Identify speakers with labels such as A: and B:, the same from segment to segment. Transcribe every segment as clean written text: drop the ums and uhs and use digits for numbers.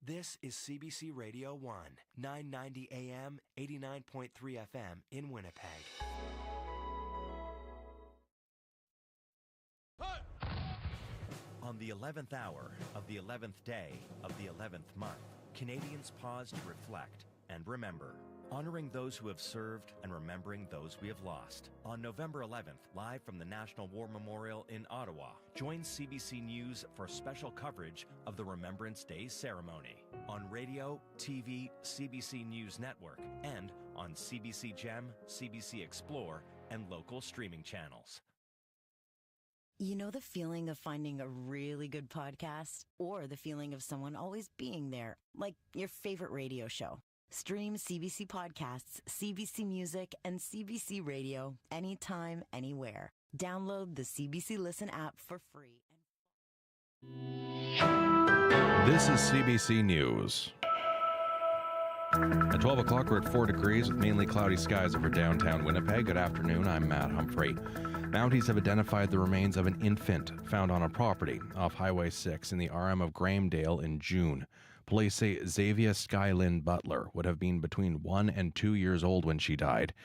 A: This is CBC Radio 1, 990 AM, 89.3 FM in Winnipeg. On the 11th hour of the 11th day of the 11th month, Canadians pause to reflect and remember, honoring those who have served and remembering those we have lost. On November 11th, live from the National War Memorial in Ottawa, join CBC News for special coverage of the Remembrance Day ceremony on radio, TV, CBC News Network, and on CBC Gem, CBC Explore, and local streaming channels.
B: You know the feeling of finding a really good podcast? Or the feeling of someone always being there, like your favorite radio show? Stream CBC Podcasts, CBC Music, and CBC Radio anytime, anywhere. Download the CBC Listen app for free.
C: This is CBC News. At 12 o'clock, we're at 4 degrees with mainly cloudy skies over downtown Winnipeg. Good afternoon, I'm Matt Humphrey. Mounties have identified the remains of an infant found on a property off Highway 6 in the RM of Grahamdale in June. Police say Xavier Skylyn Butler would have been between 1 and 2 years old when she died.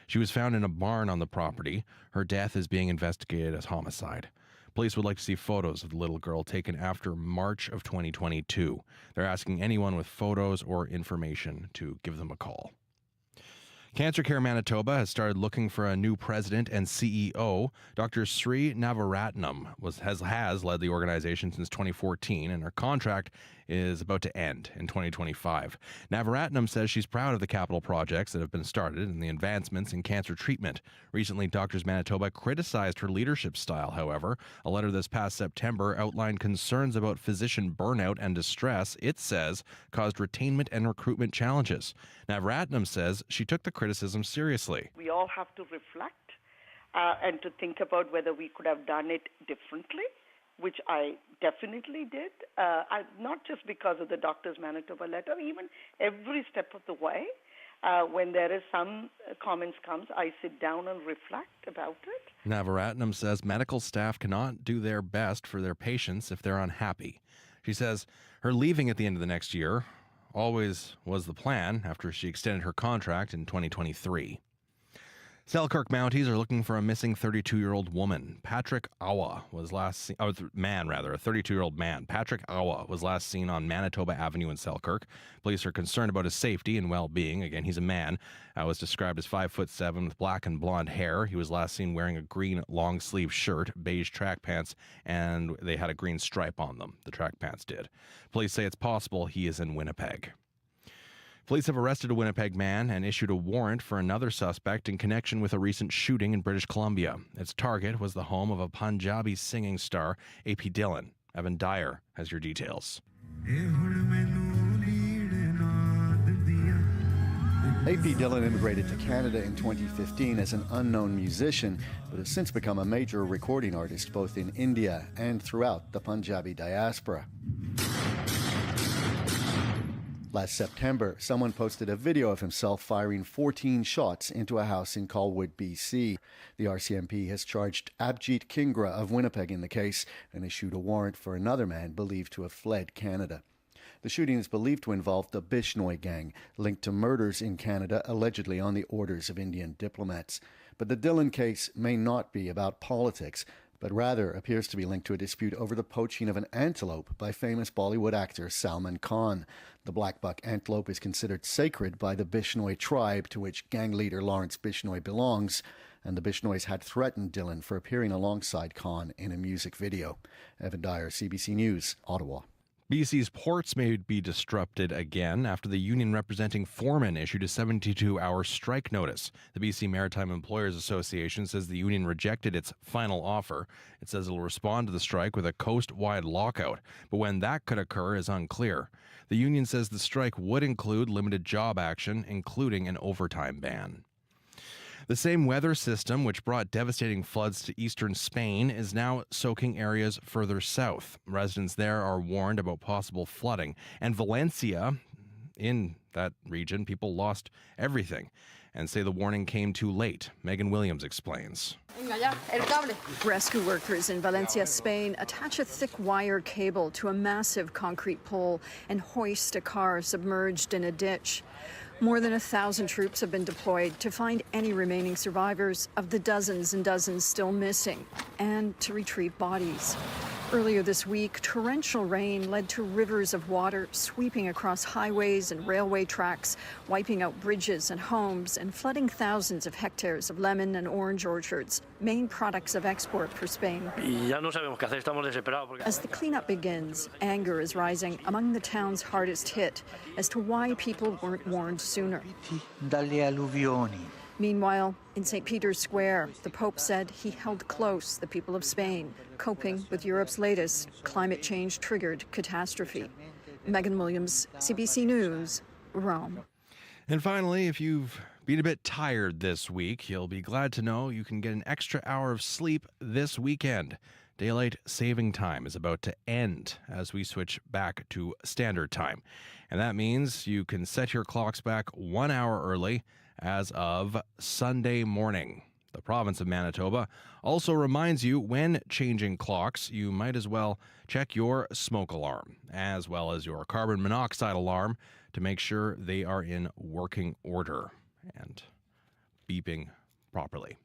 C: She was found in a barn on the property. Her death is being investigated as homicide. Police would like to see photos of the little girl taken after March of 2022. They're asking anyone with photos or information to give them a call. Cancer Care Manitoba has started looking for a new president and CEO. Dr. Sri Navaratnam has led the organization since 2014, and her contract is about to end in 2025. Navaratnam says she's proud of the capital projects that have been started and the advancements in cancer treatment. Recently, Doctors Manitoba criticized her leadership style, however. A letter this past September outlined concerns about physician burnout and distress, it says, caused retainment and recruitment challenges. Navaratnam says she took the criticism seriously.
D: We all have to reflect and to think about whether we could have done it differently, which I definitely did, not just because of the Doctors Manitoba letter, even every step of the way. When there is some comments comes, I sit down and reflect about it.
C: Navaratnam says medical staff cannot do their best for their patients if they're unhappy. She says her leaving at the end of the next year always was the plan after she extended her contract in 2023. Selkirk Mounties are looking for a missing 32-year-old woman. Patrick Awa was last seen, a 32-year-old man. Patrick Awa was last seen on Manitoba Avenue in Selkirk. Police are concerned about his safety and well-being. Again, he's a man. Was described as 5'7" with black and blonde hair. He was last seen wearing a green long-sleeve shirt, beige track pants, and they had a green stripe on them. The track pants did. Police say it's possible he is in Winnipeg. Police have arrested a Winnipeg man and issued a warrant for another suspect in connection with a recent shooting in British Columbia. Its target was the home of a Punjabi singing star, AP Dillon. Evan Dyer has your details.
E: AP Dillon immigrated to Canada in 2015 as an unknown musician, but has since become a major recording artist both in India and throughout the Punjabi diaspora. Last September, someone posted a video of himself firing 14 shots into a house in Colwood, BC. The RCMP has charged Abjit Kingra of Winnipeg in the case and issued a warrant for another man believed to have fled Canada. The shooting is believed to involve the Bishnoi gang, linked to murders in Canada allegedly on the orders of Indian diplomats. But the Dillon case may not be about politics, but rather appears to be linked to a dispute over the poaching of an antelope by famous Bollywood actor Salman Khan. The black buck antelope is considered sacred by the Bishnoi tribe, to which gang leader Lawrence Bishnoi belongs, and the Bishnois had threatened Dillon for appearing alongside Khan in a music video. Evan Dyer, CBC News, Ottawa.
C: BC's ports may be disrupted again after the union representing foremen issued a 72-hour strike notice. The BC Maritime Employers Association says the union rejected its final offer. It says it will respond to the strike with a coast-wide lockout, but when that could occur is unclear. The union says the strike would include limited job action, including an overtime ban. The same weather system which brought devastating floods to eastern Spain is now soaking areas further south. Residents there are warned about possible flooding. And Valencia, in that region, people lost everything. and say the warning came too late. Megan Williams explains.
F: Rescue workers in Valencia, Spain, attach a thick wire cable to a massive concrete pole and hoist a car submerged in a ditch. More than 1,000 troops have been deployed to find any remaining survivors of the dozens and dozens still missing and to retrieve bodies. Earlier this week, torrential rain led to rivers of water sweeping across highways and railway tracks, wiping out bridges and homes and flooding thousands of hectares of lemon and orange orchards, main products of export for Spain. As the cleanup begins, anger is rising among the towns hardest hit as to why people weren't warned sooner. Meanwhile, in St. Peter's Square, the Pope said he held close the people of Spain, coping with Europe's latest climate change-triggered catastrophe. Megan Williams, CBC News, Rome.
C: And finally, if you've been a bit tired this week, you'll be glad to know you can get an extra hour of sleep this weekend. Daylight saving time is about to end as we switch back to standard time. And that means you can set your clocks back 1 hour early as of Sunday morning. The province of Manitoba also reminds you when changing clocks, you might as well check your smoke alarm as well as your carbon monoxide alarm to make sure they are in working order and beeping properly.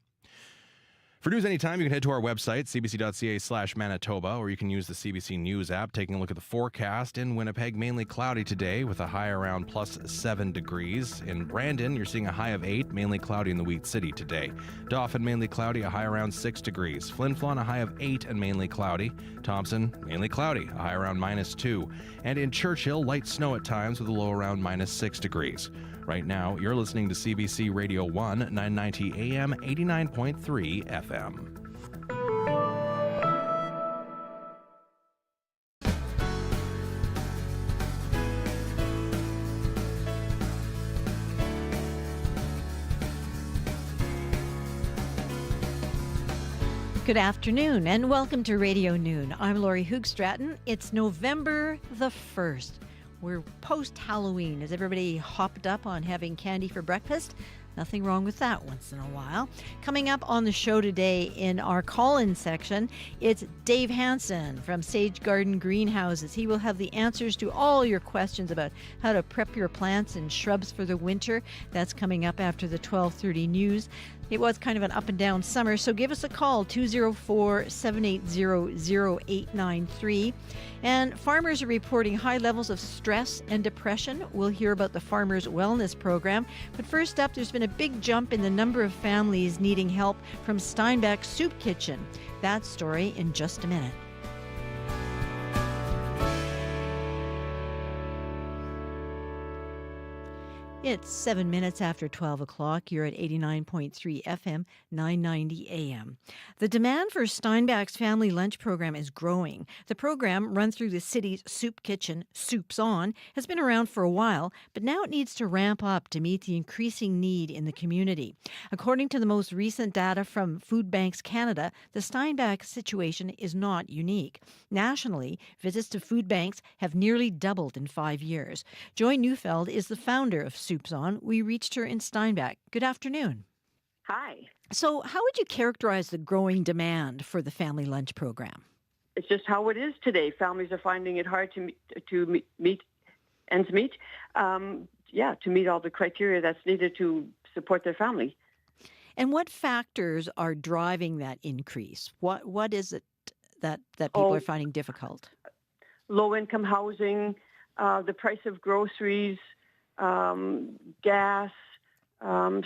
C: For news anytime, you can head to our website, cbc.ca/Manitoba, or you can use the CBC News app. Taking a look at the forecast in Winnipeg, mainly cloudy today with a high around +7 degrees. In Brandon, you're seeing a high of 8, mainly cloudy in the Wheat City today. Dauphin, mainly cloudy, a high around 6 degrees. Flin Flon, a high of 8 and mainly cloudy. Thompson, mainly cloudy, a high around -2. And in Churchill, light snow at times with a low around -6 degrees. Right now, you're listening to CBC Radio 1, 990 AM, 89.3 FM.
G: Good afternoon and welcome to Radio Noon. I'm Laurie Hoogstraten. It's November the 1st. We're post-Halloween. Is everybody hopped up on having candy for breakfast? Nothing wrong with that once in a while. Coming up on the show today in our call-in section, it's Dave Hansen from Sage Garden Greenhouses. He will have the answers to all your questions about how to prep your plants and shrubs for the winter. That's coming up after the 12:30 news. It was kind of an up and down summer, so give us a call, 204-780-0893. And farmers are reporting high levels of stress and depression. We'll hear about the Farmers Wellness Program. But first up, there's been a big jump in the number of families needing help from Steinbach Soup Kitchen. That story in just a minute. It's 7 minutes after 12 o'clock. You're at 89.3 FM, 990 AM. The demand for Steinbach's family lunch program is growing. The program, run through the city's soup kitchen, Soups On, has been around for a while, but now it needs to ramp up to meet the increasing need in the community. According to the most recent data from Food Banks Canada, the Steinbach situation is not unique. Nationally, visits to food banks have nearly doubled in 5 years. Joy Neufeld is the founder of Soups On. We reached her in Steinbach. Good afternoon.
H: Hi.
G: So how would you characterize the growing demand for the family lunch program?
H: It's just how it is today. Families are finding it hard to meet ends meet. To meet all the criteria that's needed to support their family.
G: And what factors are driving that increase? What is it that people are finding difficult?
H: Low-income housing, the price of groceries, gas.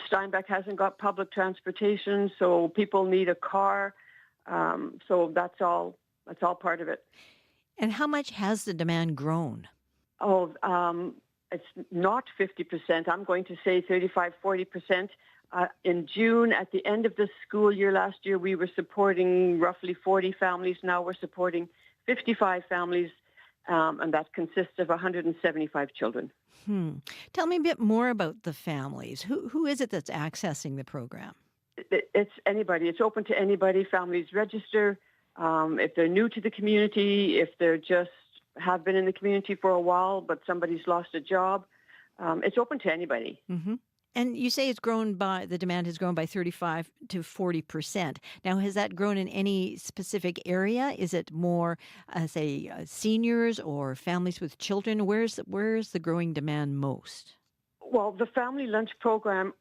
H: Steinbach hasn't got public transportation, so people need a car. So that's all part of it.
G: And how much has the demand grown?
H: It's not 50%. I'm going to say 35, 40%. In June, at the end of the school year last year, we were supporting roughly 40 families. Now we're supporting 55 families, and that consists of 175 children.
G: Tell me a bit more about the families. Who is it that's accessing the program?
H: It's anybody. It's open to anybody. Families register. If they're new to the community, if they're just have been in the community for a while, but somebody's lost a job, it's open to anybody.
G: Mm-hmm. And you say the demand has grown by 35 to 40%. Now, has that grown in any specific area? Is it more, seniors or families with children? Where's the growing demand most?
H: Well, the family lunch program,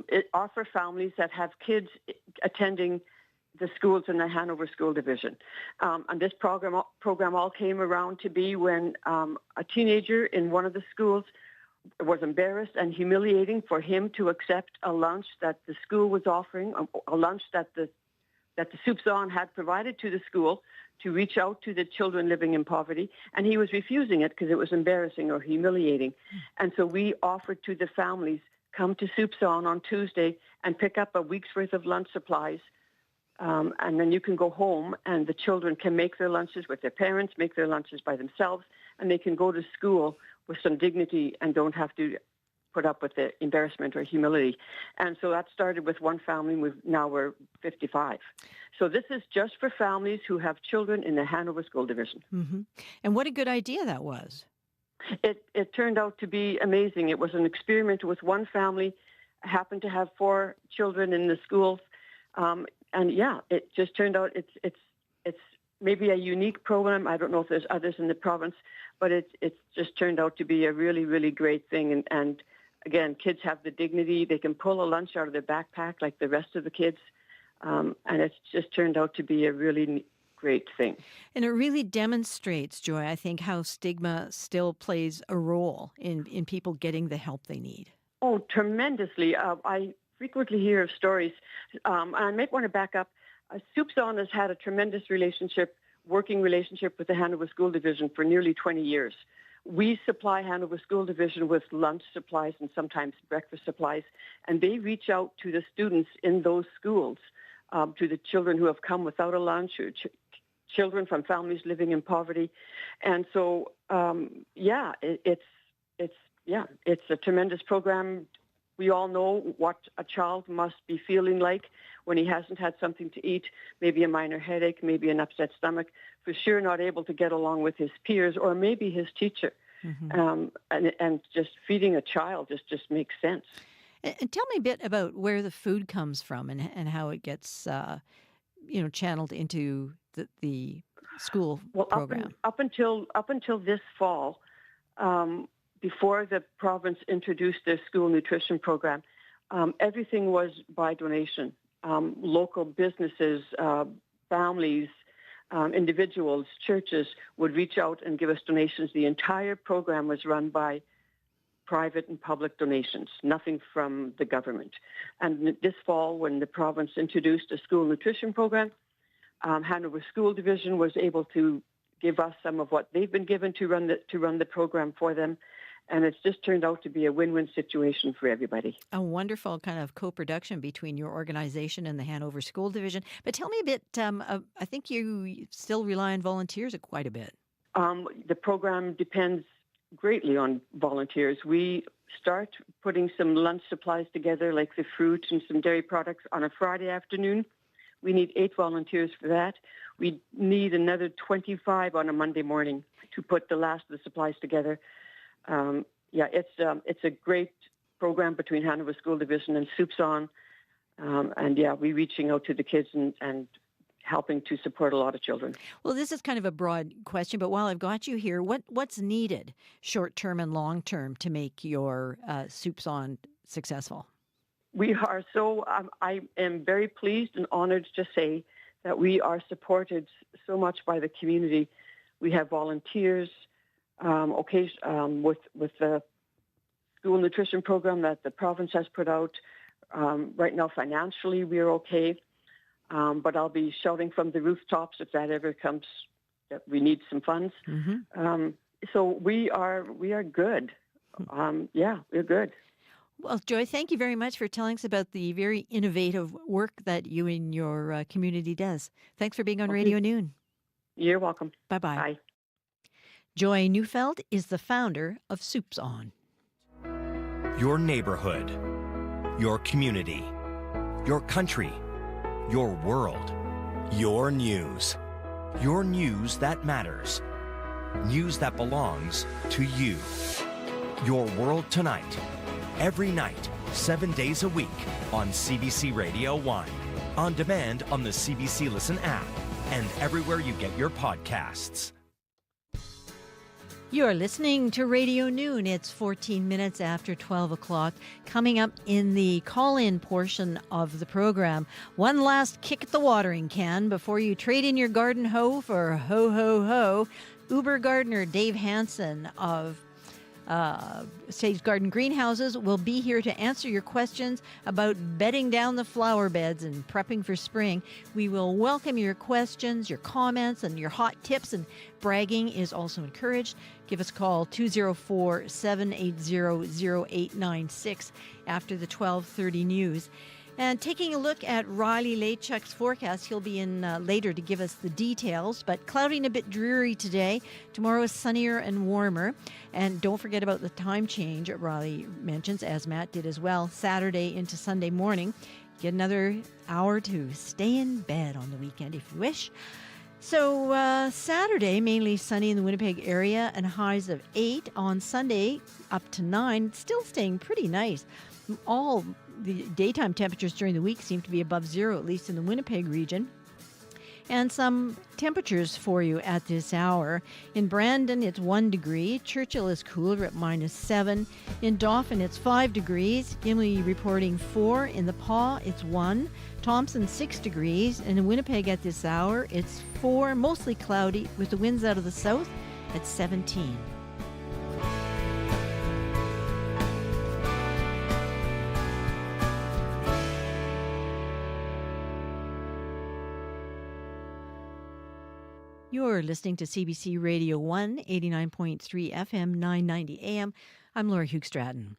H: it offers families that have kids attending the schools in the Hanover School Division. And this program all came around to be when a teenager in one of the schools was embarrassed and humiliating for him to accept a lunch that the school was offering, a lunch that the Soups On had provided to the school to reach out to the children living in poverty, and he was refusing it because it was embarrassing or humiliating. And so we offered to the families, come to Soups On Tuesday and pick up a week's worth of lunch supplies, and then you can go home and the children can make their lunches with their parents, make their lunches by themselves, and they can go to school with some dignity and don't have to put up with the embarrassment or humility. And so that started with one family. Now we're 55. So this is just for families who have children in the Hanover School Division.
G: Mm-hmm. And what a good idea that was.
H: It turned out to be amazing. It was an experiment with one family, happened to have 4 children in the schools. It just turned out it's maybe a unique program. I don't know if there's others in the province, but it's just turned out to be a really, really great thing. And again, kids have the dignity. They can pull a lunch out of their backpack like the rest of the kids. And it's just turned out to be a really great thing.
G: And it really demonstrates, Joy, I think, how stigma still plays a role in people getting the help they need.
H: Oh, tremendously. I frequently hear of stories. I might want to back up. Soups On has had a tremendous working relationship with the Hanover School Division for nearly 20 years. We supply Hanover School Division with lunch supplies and sometimes breakfast supplies, and they reach out to the students in those schools, to the children who have come without a lunch, or children from families living in poverty. And so, it's a tremendous program. We all know what a child must be feeling like when he hasn't had something to eat, maybe a minor headache, maybe an upset stomach, for sure not able to get along with his peers or maybe his teacher. Mm-hmm. And just feeding a child just makes sense.
G: And tell me a bit about where the food comes from and how it gets channeled into the school program.
H: Up until this fall, before the province introduced their school nutrition program, everything was by donation. Local businesses, families, individuals, churches would reach out and give us donations. The entire program was run by private and public donations, nothing from the government. And this fall, when the province introduced a school nutrition program, Hanover School Division was able to give us some of what they've been given to run the program for them. And it's just turned out to be a win-win situation for everybody.
G: A wonderful kind of co-production between your organization and the Hanover School Division. But tell me a bit, I think you still rely on volunteers quite a bit.
H: The program depends greatly on volunteers. We start putting some lunch supplies together, like the fruit and some dairy products, on a Friday afternoon. We need 8 volunteers for that. We need another 25 on a Monday morning to put the last of the supplies together. It's a great program between Hanover School Division and Soups On. We're reaching out to the kids and helping to support a lot of children.
G: Well, this is kind of a broad question, but while I've got you here, what's needed short-term and long-term to make your Soups On successful?
H: We are I am very pleased and honored to say that we are supported so much by the community. We have volunteers, with the school nutrition program that the province has put out. Right now, financially, we're okay. But I'll be shouting from the rooftops if that ever comes, that we need some funds. Mm-hmm. So we are good. We're good.
G: Well, Joy, thank you very much for telling us about the very innovative work that you and your community does. Thanks for being on Radio Noon.
H: You're welcome.
G: Bye-bye.
H: Bye.
G: Joy Neufeld is the founder of Soups On.
A: Your neighborhood, your community, your country, your world, your news that matters, news that belongs to you. Your world tonight, every night 7 days a week on CBC Radio 1. On demand on the CBC Listen app and everywhere you get your podcasts.
G: You're listening to Radio Noon. It's 14 minutes after 12 o'clock. Coming up in the call-in portion of the program, one last kick at the watering can before you trade in your garden hoe for ho, ho, ho. Uber gardener Dave Hansen of Sage Garden Greenhouses will be here to answer your questions about bedding down the flower beds and prepping for spring. We will welcome your questions, your comments, and your hot tips, and bragging is also encouraged. Give us a call, 204-780-0896 after the 12:30 news. And taking a look at Riley Lachuk's forecast, he'll be in later to give us the details, but cloudy and a bit dreary today. Tomorrow is sunnier and warmer. And don't forget about the time change Riley mentions, as Matt did as well, Saturday into Sunday morning. Get another hour to stay in bed on the weekend if you wish. So Saturday, mainly sunny in the Winnipeg area and highs of 8. On Sunday, up to 9, still staying pretty nice. All the daytime temperatures during the week seem to be above zero, at least in the Winnipeg region. And some temperatures for you at this hour. In Brandon, it's 1 degree. Churchill is cooler at -7. In Dauphin, it's 5 degrees. Gimli reporting 4. In the Paw, it's 1. Thompson, 6 degrees. And in Winnipeg at this hour, it's 4, mostly cloudy, with the winds out of the south at 17. You're listening to CBC Radio 1, 89.3 FM, 990 AM. I'm Laura Hugh-Stratton.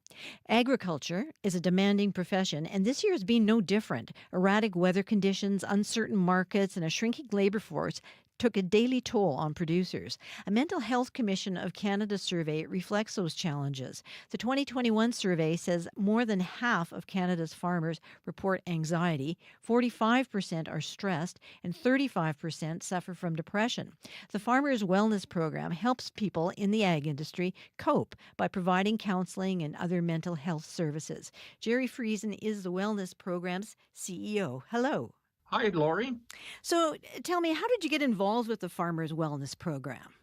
G: Agriculture is a demanding profession, and this year has been no different. Erratic weather conditions, uncertain markets, and a shrinking labor force took a daily toll on producers. A Mental Health Commission of Canada survey reflects those challenges. The 2021 survey says more than half of Canada's farmers report anxiety, 45% are stressed, and 35% suffer from depression. The Farmers Wellness Program helps people in the ag industry cope by providing counseling and other mental health services. Jerry Friesen is the Wellness Program's CEO. Hello.
I: Hi, Lori.
G: So tell me, how did you get involved with the Farmers Wellness Program?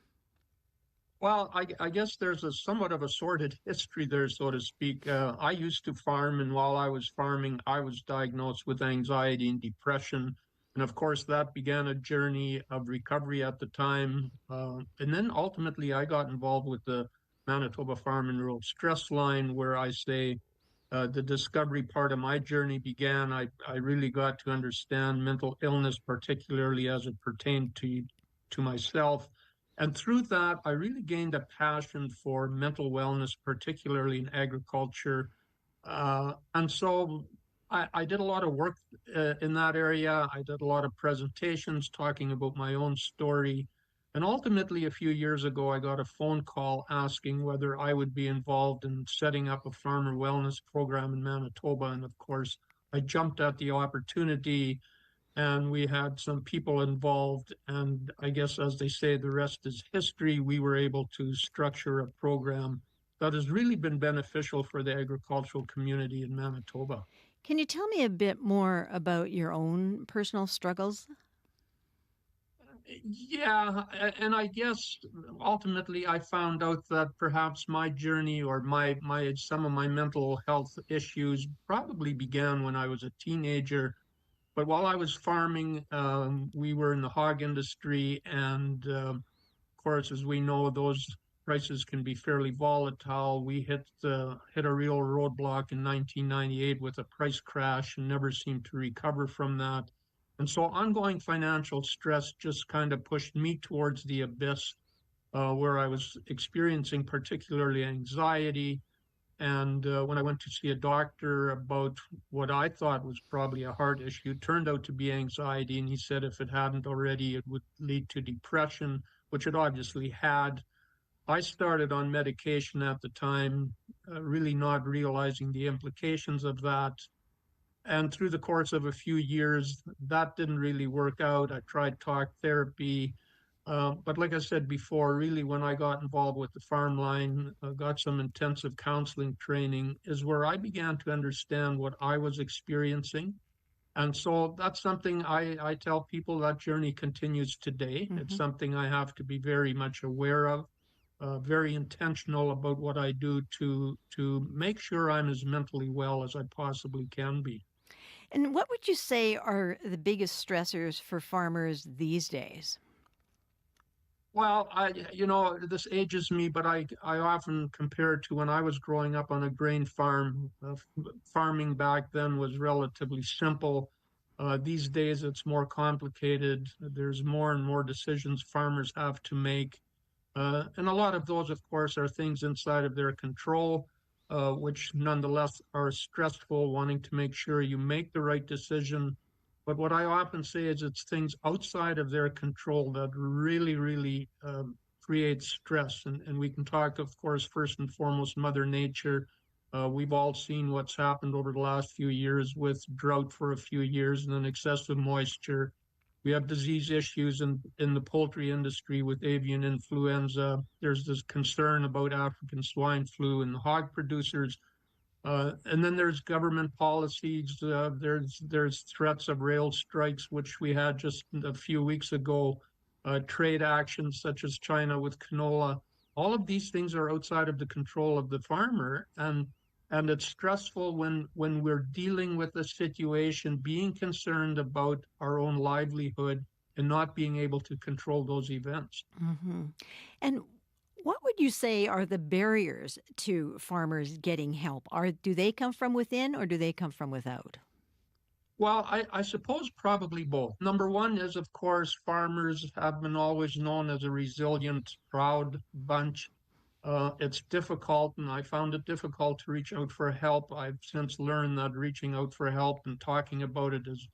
I: Well, I guess there's a somewhat of a sordid history there, so to speak. I used to farm, and while I was farming, I was diagnosed with anxiety and depression. And of course, that began a journey of recovery at the time. And then ultimately, I got involved with the Manitoba Farm and Rural Stress Line, where I say, the discovery part of my journey began. I really got to understand mental illness, particularly as it pertained to myself. And through that, I really gained a passion for mental wellness, particularly in agriculture. And so I did a lot of work in that area. I did a lot of presentations talking about my own story. And ultimately, a few years ago, I got a phone call asking whether I would be involved in setting up a farmer wellness program in Manitoba. And of course, I jumped at the opportunity, and we had some people involved. And I guess, as they say, the rest is history. We were able to structure a program that has really been beneficial for the agricultural community in Manitoba.
G: Can you tell me a bit more about your own personal struggles?
I: Yeah, and I guess ultimately I found out that perhaps my journey or some of my mental health issues probably began when I was a teenager. But while I was farming, we were in the hog industry, and of course, as we know, those prices can be fairly volatile. We hit a real roadblock in 1998 with a price crash and never seemed to recover from that. And so ongoing financial stress just kind of pushed me towards the abyss, where I was experiencing particularly anxiety. And when I went to see a doctor about what I thought was probably a heart issue, it turned out to be anxiety. And he said if it hadn't already, it would lead to depression, which it obviously had. I started on medication at the time, really not realizing the implications of that. And through the course of a few years, that didn't really work out. I tried talk therapy. But like I said before, really when I got involved with the farm line, got some intensive counseling training, is where I began to understand what I was experiencing. And so that's something I tell people that journey continues today. It's something I have to be very much aware of, very intentional about what I do to make sure I'm as mentally well as I possibly can be.
G: And what would you say are the biggest stressors for farmers these days?
I: Well, this ages me, but I often compare it to when I was growing up on a grain farm. Farming back then was relatively simple. These days, it's more complicated. There's more and more decisions farmers have to make. And a lot of those, of course, are things inside of their control, which nonetheless are stressful, wanting to make sure you make the right decision. But what I often say is it's things outside of their control that really, really create stress. And we can talk, of course, first and foremost, Mother Nature. We've all seen what's happened over the last few years with drought for a few years and then excessive moisture. We have disease issues in the poultry industry with avian influenza. There's this concern about African swine flu in the hog producers. And then there's government policies. There's threats of rail strikes, which we had just a few weeks ago. Trade actions such as China with canola. All of these things are outside of the control of the farmer, and it's stressful when we're dealing with a situation, being concerned about our own livelihood and not being able to control those events.
G: And what would you say are the barriers to farmers getting help? Do they come from within or do they come from without?
I: Well, I suppose probably both. Number one is, of course, farmers have been always known as a resilient, proud bunch. It's difficult, and I found it difficult to reach out for help. I've since learned that reaching out for help and talking about it has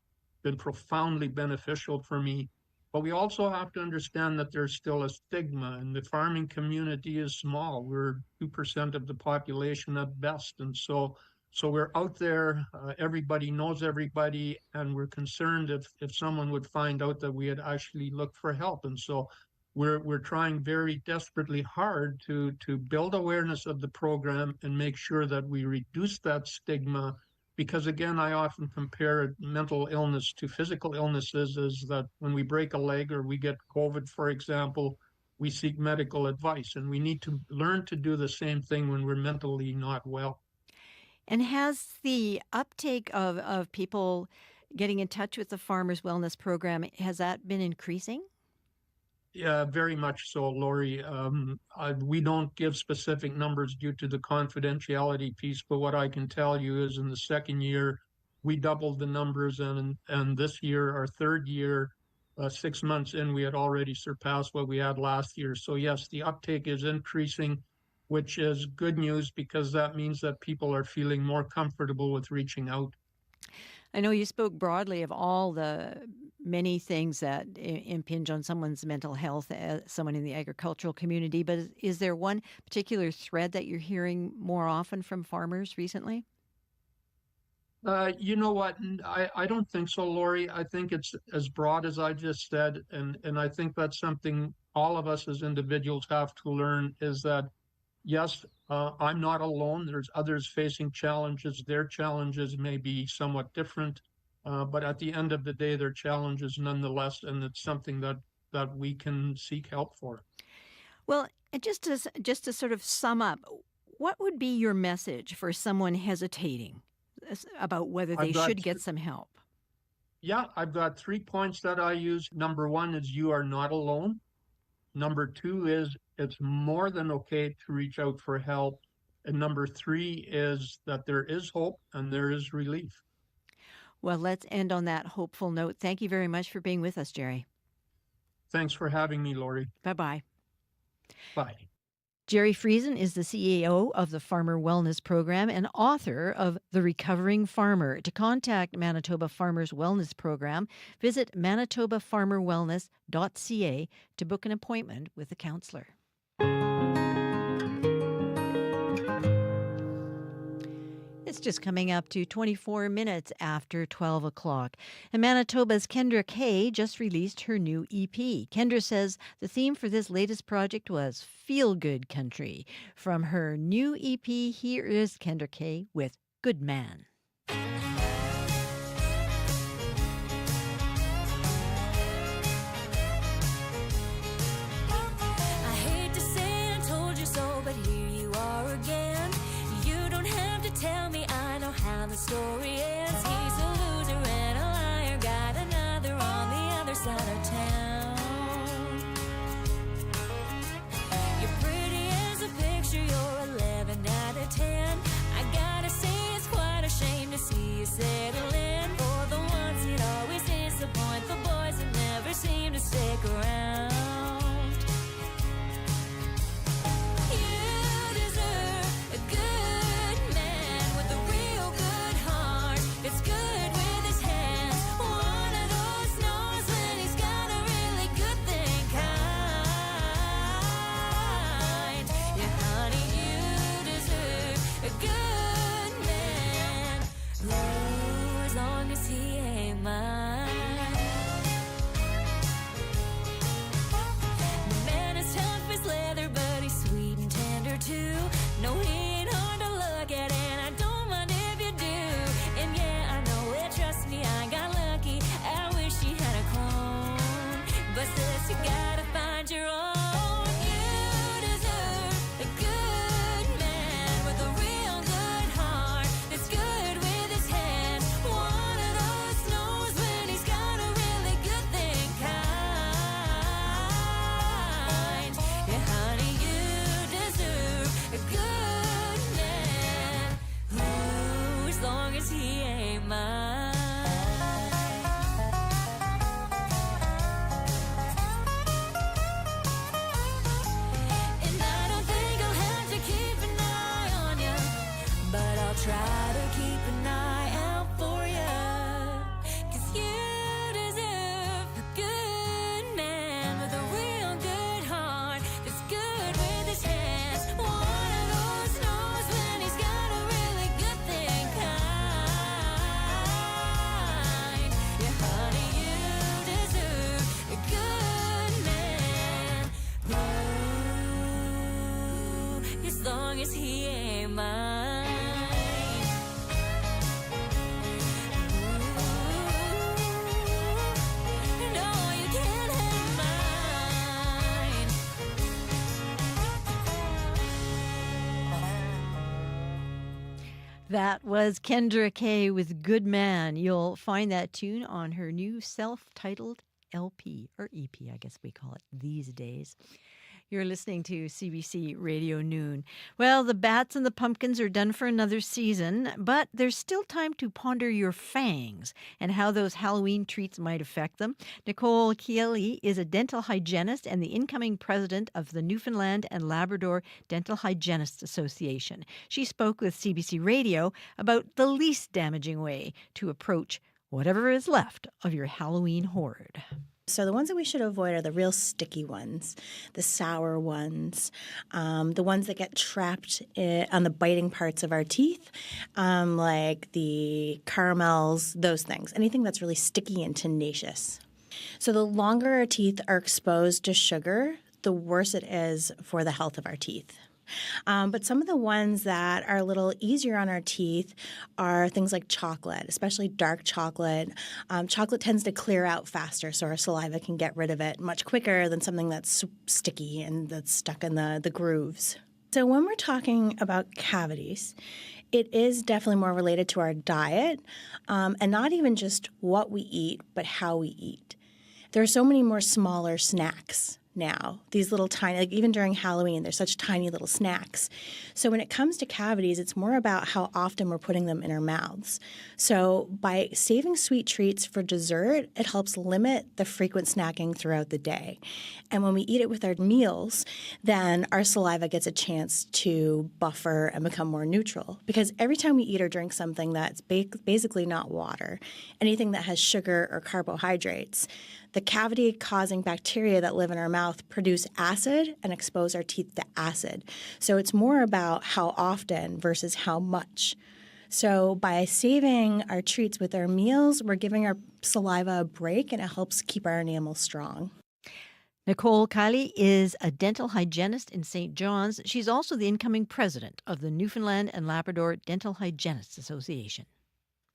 I: been profoundly beneficial for me. But we also have to understand that there's still a stigma, and the farming community is small. We're 2% of the population at best. And so we're out there, everybody knows everybody, and we're concerned if someone would find out that we had actually looked for help. And so we're trying very desperately hard to build awareness of the program and make sure that we reduce that stigma. Because again, I often compare mental illness to physical illnesses, is that when we break a leg or we get COVID, for example, we seek medical advice, and we need to learn to do the same thing when we're mentally not well.
G: And has the uptake of people getting in touch with the Farmers Wellness Program, has that been increasing?
I: Yeah, very much so, Lori. We don't give specific numbers due to the confidentiality piece, but what I can tell you is in the second year, we doubled the numbers, and this year, our third year, 6 months in, we had already surpassed what we had last year. So yes, the uptake is increasing, which is good news because that means that people are feeling more comfortable with reaching out.
G: I know you spoke broadly of all the many things that impinge on someone's mental health as someone in the agricultural community, but is there one particular thread that you're hearing more often from farmers recently?
I: You know what? I don't think so, Lori. I think it's as broad as I just said, and I think that's something all of us as individuals have to learn, is that yes, I'm not alone. There's others facing challenges. Their challenges may be somewhat different, but at the end of the day, they're challenges nonetheless, and it's something that we can seek help for.
G: Well, and just to sort of sum up, what would be your message for someone hesitating about whether they should get some help?
I: Yeah, I've got 3 points that I use. Number one is you are not alone. Number two is it's more than okay to reach out for help. And number three is that there is hope and there is relief.
G: Well, let's end on that hopeful note. Thank you very much for being with us, Jerry.
I: Thanks for having me, Lori.
G: Bye-bye.
I: Bye.
G: Jerry Friesen is the CEO of the Farmer Wellness Program and author of The Recovering Farmer. To contact Manitoba Farmers Wellness Program, visit manitobafarmerwellness.ca to book an appointment with a counselor. It's just coming up to 24 minutes after 12 o'clock. And Manitoba's Kendra Kay just released her new EP. Kendra says the theme for this latest project was Feel Good Country. From her new EP, here is Kendra Kay with Good Man.
J: Tell me I know how the story ends. He's a loser and a liar. Got another on the other side of town. You're pretty as a picture. You're 11 out of 10. I gotta say it's quite a shame to see you settle in. For the ones that always disappoint, the boys that never seem to stick around. It's good with his hands. One of those knows when he's got a really good thing kind. Yeah, honey, you deserve a good man. Oh, as long as he ain't mine. The man is tough as leather, but he's sweet and tender too. No, he ain't hard to look at, and I don't mind if you do. And yeah, I know it, trust me, I got lucky. I wish he had a clone, but sis, you gotta find your own. You deserve a good man with a real good heart that's good with his hands. One of those knows when he's got a really good thing kind. Yeah, honey, you deserve a good man. Ooh, as long as he ain't mine. And I don't think I'll have to keep an eye on you, but I'll try to keep an eye out for you. 'Cause you deserve a good man with a real good heart that's good with his hands. One of those knows when he's got a really good thing kind. Yeah, honey, you deserve a good man. Ooh, as long as he ain't mine. Ooh, no, you can't have mine.
G: That was Kendra Kay with Good Man. You'll find that tune on her new self-titled LP, or EP, I guess we call it these days. You're listening to CBC Radio Noon. Well, the bats and the pumpkins are done for another season, but there's still time to ponder your fangs and how those Halloween treats might affect them. Nicole Keeley is a dental hygienist and the incoming president of the Newfoundland and Labrador Dental Hygienists Association. She spoke with CBC Radio about the least damaging way to approach whatever is left of your Halloween hoard.
K: So the ones that we should avoid are the real sticky ones, the sour ones, the ones that get trapped on the biting parts of our teeth, like the caramels, those things, anything that's really sticky and tenacious. So the longer our teeth are exposed to sugar, the worse it is for the health of our teeth. But some of the ones that are a little easier on our teeth are things like chocolate, especially dark chocolate. Chocolate tends to clear out faster, so our saliva can get rid of it much quicker than something that's sticky and that's stuck in the grooves. So when we're talking about cavities, it is definitely more related to our diet, and not even just what we eat, but how we eat. There are so many more smaller snacks now. These little tiny, like even during Halloween, they're such tiny little snacks. So when it comes to cavities, it's more about how often we're putting them in our mouths. So by saving sweet treats for dessert, it helps limit the frequent snacking throughout the day. And when we eat it with our meals, then our saliva gets a chance to buffer and become more neutral. Because every time we eat or drink something that's basically not water, anything that has sugar or carbohydrates, the cavity-causing bacteria that live in our mouth produce acid and expose our teeth to acid. So it's more about how often versus how much. So by saving our treats with our meals, we're giving our saliva a break, and it helps keep our enamel strong.
G: Nicole Kiley is a dental hygienist in St. John's. She's also the incoming president of the Newfoundland and Labrador Dental Hygienists Association.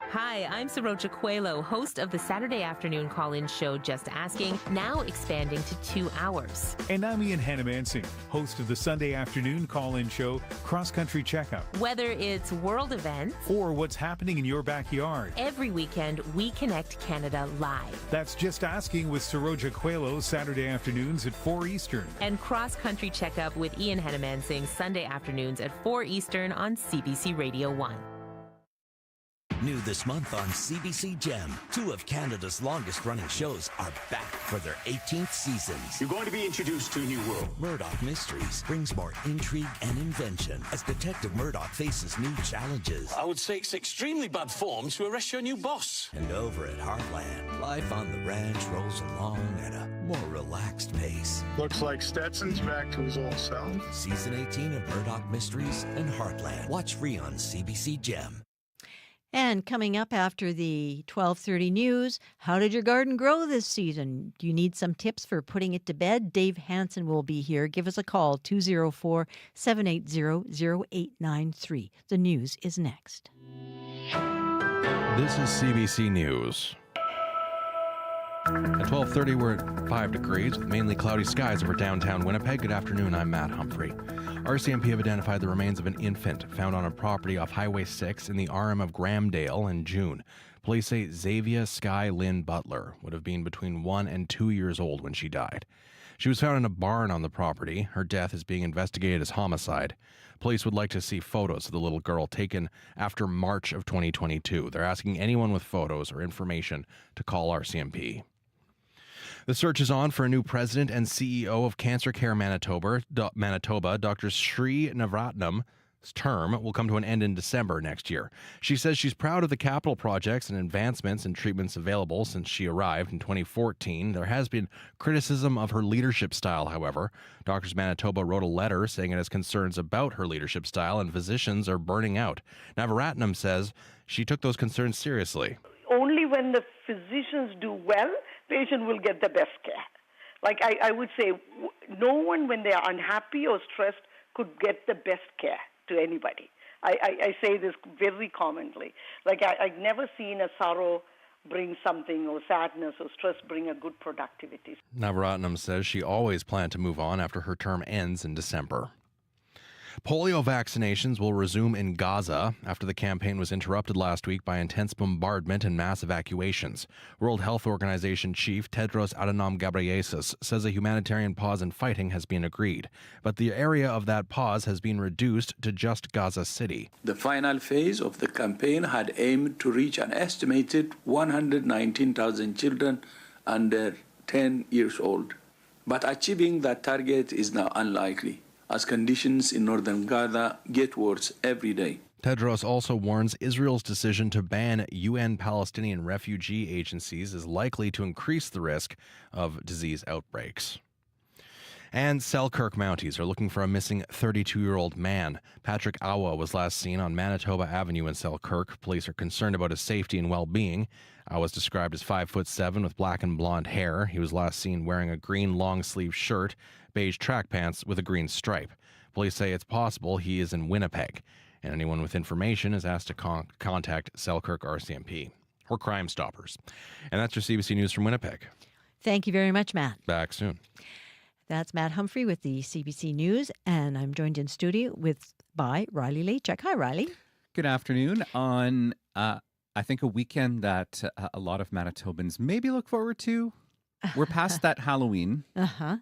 L: Hi, I'm Saroja Coelho, host of the Saturday afternoon call-in show Just Asking, now expanding to 2 hours.
M: And I'm Ian Hannamansing, host of the Sunday afternoon call-in show Cross Country Checkup.
L: Whether it's world events
M: or what's happening in your backyard,
L: every weekend we connect Canada live.
M: That's Just Asking with Saroja Coelho, Saturday afternoons at 4 Eastern.
L: And Cross Country Checkup with Ian Hannamansing, Sunday afternoons at 4 Eastern on CBC Radio 1.
N: New this month on CBC Gem, 2 of Canada's longest-running shows are back for their 18th seasons.
O: You're going to be introduced to a new world.
N: Murdoch Mysteries brings more intrigue and invention as Detective Murdoch faces new challenges.
O: I would say it's extremely bad form to arrest your new boss.
N: And over at Heartland, life on the ranch rolls along at a more relaxed pace.
P: Looks like Stetson's back to his old self.
N: Season 18 of Murdoch Mysteries and Heartland. Watch free on CBC Gem.
G: And coming up after the 12:30 news, how did your garden grow this season? Do you need some tips for putting it to bed? Dave Hansen will be here. Give us a call, 204-780-0893. The news is next.
C: This is CBC News. At 12:30, we're at 5 degrees with mainly cloudy skies over downtown Winnipeg. Good afternoon, I'm Matt Humphrey. RCMP have identified the remains of an infant found on a property off Highway 6 in the RM of Grahamdale in June. Police say Xavier Sky Lynn Butler would have been between 1 and 2 years old when she died. She was found in a barn on the property. Her death is being investigated as homicide. Police would like to see photos of the little girl taken after March of 2022. They're asking anyone with photos or information to call RCMP. The search is on for a new president and CEO of Cancer Care Manitoba. Dr. Sri Navaratnam's term will come to an end in December next year. She says she's proud of the capital projects and advancements and treatments available since she arrived in 2014. There has been criticism of her leadership style, however. Doctors Manitoba wrote a letter saying it has concerns about her leadership style and physicians are burning out. Navaratnam says she took those concerns seriously.
D: Only when the physicians do well, patient will get the best care. Like I would say, no one when they are unhappy or stressed could get the best care to anybody. I say this very commonly. Like I've never seen a sorrow bring something or sadness or stress bring a good productivity.
C: Navaratnam says she always planned to move on after her term ends in December. Polio vaccinations will resume in Gaza after the campaign was interrupted last week by intense bombardment and mass evacuations. World Health Organization Chief Tedros Adhanom Ghebreyesus says a humanitarian pause in fighting has been agreed, but the area of that pause has been reduced to just Gaza City.
Q: The final phase of the campaign had aimed to reach an estimated 119,000 children under 10 years old. But achieving that target is now unlikely, as conditions in northern Gaza get worse every day.
C: Tedros also warns Israel's decision to ban UN Palestinian refugee agencies is likely to increase the risk of disease outbreaks. And Selkirk Mounties are looking for a missing 32-year-old man. Patrick Awa was last seen on Manitoba Avenue in Selkirk. Police are concerned about his safety and well-being. Awa was described as 5'7" with black and blonde hair. He was last seen wearing a green long-sleeve shirt, beige track pants with a green stripe. Police say it's possible he is in Winnipeg, and anyone with information is asked to contact Selkirk RCMP or Crime Stoppers. And that's your CBC News from Winnipeg.
G: Thank you very much, Matt.
C: Back soon.
G: That's Matt Humphrey with the CBC News, and I'm joined in studio by Riley Lachek. Hi, Riley.
R: Good afternoon. On, I think, a weekend that a lot of Manitobans maybe look forward to. We're past that Halloween.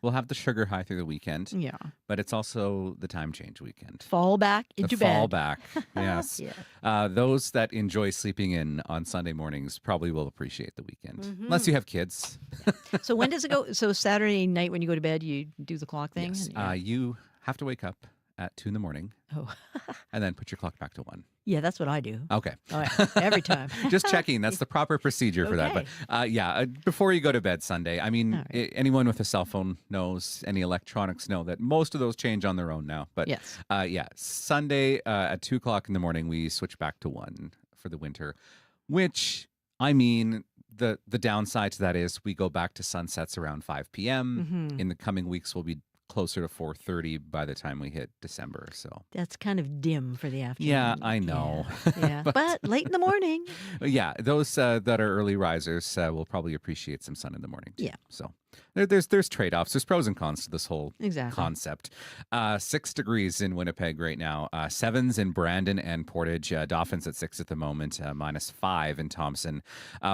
R: We'll have the sugar high through the weekend.
G: Yeah.
R: But it's also the time change weekend.
G: Fall back into bed.
R: Fall back, yes. Yeah. Those that enjoy sleeping in on Sunday mornings probably will appreciate the weekend. Unless you have kids.
G: So when does it go? So Saturday night when you go to bed, you do the clock thing?
R: Yes. You have to wake up at 2 in the morning.
G: Oh.
R: And then put your clock back to 1.
G: Yeah, that's what I do.
R: Okay.
G: Oh, yeah. Every time.
R: Just checking. That's the proper procedure for that. But before you go to bed Sunday, I mean, anyone with a cell phone knows, any electronics know that most of those change on their own now. But Sunday at 2 o'clock in the morning, we switch back to 1 for the winter, which, I mean, the downside to that is we go back to sunsets around 5 p.m. In the coming weeks, we'll be closer to 4:30 by the time we hit December. So
G: that's kind of dim for the afternoon.
R: Yeah, I know.
G: Yeah. but late in the morning.
R: Yeah, those that are early risers will probably appreciate some sun in the morning too.
G: Yeah.
R: So there's trade-offs. There's pros and cons to this whole concept. 6 degrees in Winnipeg right now. 7s in Brandon and Portage. Dauphin's at 6 at the moment. -5 in Thompson.